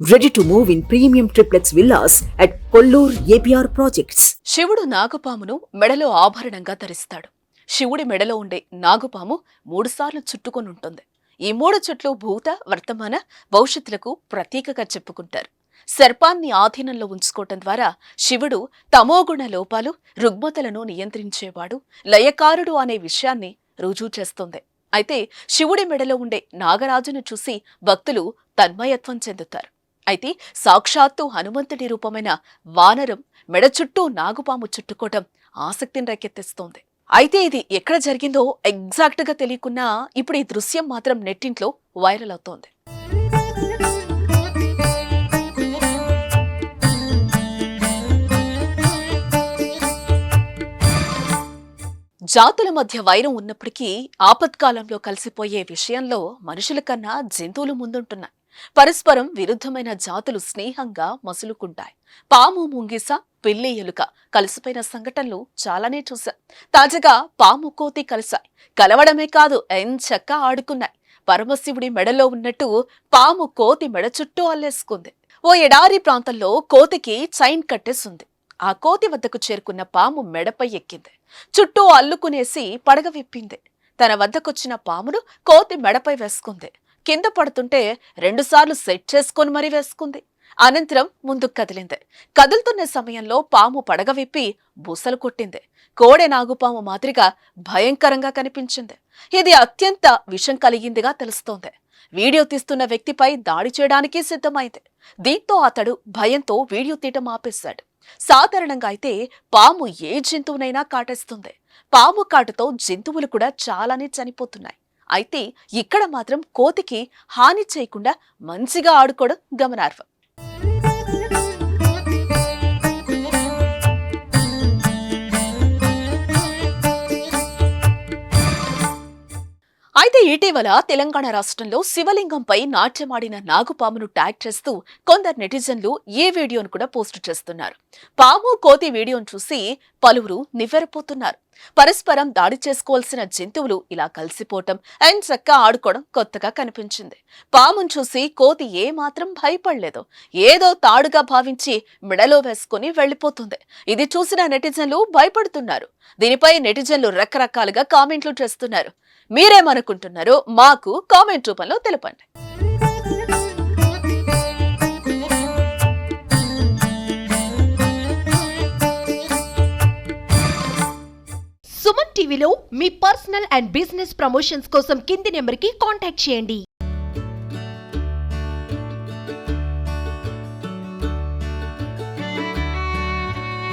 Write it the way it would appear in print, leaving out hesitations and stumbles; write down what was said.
Ready to move in premium triplex villas at Kollur APR projects. శివుడు నాగుపామును మెడలో ఆభరణంగా ధరిస్తాడు. శివుడి మెడలో ఉండే నాగుపాము 3 సార్లు చుట్టుకొని ఉంటుంది. ఈ 3 చుట్లు భూత, వర్తమాన, భవిష్యత్తులకు ప్రతీకగా చెప్పుకుంటారు. సర్పాన్ని ఆధీనంలో ఉంచుకోవటం ద్వారా శివుడు తమోగుణ లోపాలు, రుగ్మతలను నియంత్రించేవాడు, లయకారుడు అనే విషయాన్ని రుజువు చేస్తుంది. అయితే శివుడి మెడలో ఉండే నాగరాజును చూసి భక్తులు తన్మయత్వం చెందుతారు. అయితే సాక్షాత్తు హనుమంతుడి రూపమైన వానరం మెడ చుట్టూ నాగుపాము చుట్టుకోవటం ఆసక్తిని రేకెత్తిస్తోంది. అయితే ఇది ఎక్కడ జరిగిందో ఎగ్జాక్ట్ గా తెలియకున్నా ఇప్పుడు ఈ దృశ్యం మాత్రం నెట్టింట్లో వైరల్ అవుతోంది. జాతుల మధ్య వైరం ఉన్నప్పటికీ ఆపత్కాలంలో కలిసిపోయే విషయంలో మనుషుల కన్నా జంతువులు ముందుంటున్నాయి. పరస్పరం విరుద్ధమైన జాతులు స్నేహంగా మసులుకుంటాయి. పాము, ముంగిస, పిల్లి, ఎలుక కలిసిపోయిన సంఘటనలు చాలానే చూశాం. తాజాగా పాము, కోతి కలిశాయి. కలవడమే కాదు, ఎంచక్కా ఆడుకున్నాయి. పరమశివుడి మెడలో ఉన్నట్టు పాము కోతి మెడ చుట్టూ అల్లేసుకుంది. ఓ ఎడారి ప్రాంతంలో కోతికి చైన్ కట్టేసింది. ఆ కోతి వద్దకు చేరుకున్న పాము మెడపై ఎక్కింది. చుట్టూ అల్లుకునేసి పడగ విప్పింది. తన వద్దకొచ్చిన పామును కోతి మెడపై వేసుకుంది. కింద పడుతుంటే 2 సార్లు సెట్ చేసుకొని మరీ వేసుకుంది. అనంతరం ముందుకు కదిలింది. కదులుతున్న సమయంలో పాము పడగ విప్పి బూసలు కొట్టింది. కోడె నాగుపాము మాదిరిగా భయంకరంగా కనిపించింది. ఇది అత్యంత విషం కలిగిందిగా తెలుస్తోంది. వీడియో తీస్తున్న వ్యక్తిపై దాడి చేయడానికి సిద్ధమైంది. దీంతో అతడు భయంతో వీడియో తీయటం ఆపేశాడు. సాధారణంగా అయితే పాము ఏ జంతువునైనా కాటేస్తుంది. పాము కాటుతో జంతువులు కూడా చాలానే చనిపోతున్నాయి. అయితే ఇక్కడ మాత్రం కోతికి హాని చేయకుండా మంచిగా ఆడుకోవడం గమనార్హం. అయితే ఇటీవల తెలంగాణ రాష్ట్రంలో శివలింగంపై నాట్యమాడిన నాగుపామును ట్యాగ్ చేస్తూ కొందరు నెటిజన్లు ఈ వీడియోను కూడా పోస్టు చేస్తున్నారు. పాము, కోతి వీడియోను చూసి పలువురు నివ్వెరపోతున్నారు. పరస్పరం దాడి చేసుకోవాల్సిన జంతువులు ఇలా కలిసిపోవటం, ఎంచక్కా ఆడుకోవడం కొత్తగా కనిపించింది. పామును చూసి కోతి ఏమాత్రం భయపడలేదు. ఏదో తాడుగా భావించి మెడలో వేసుకుని వెళ్లిపోతుంది. ఇది చూసిన నెటిజన్లు భయపడుతున్నారు. దీనిపై నెటిజన్లు రకరకాలుగా కామెంట్లు చేస్తున్నారు. మీరేమనుకుంటున్నారో మాకు కామెంట్ రూపంలో తెలపండి. సుమన్ టీవీలో మీ పర్సనల్ అండ్ బిజినెస్ ప్రమోషన్స్ కోసం కింది నెంబర్కి కాంటాక్ట్ చేయండి.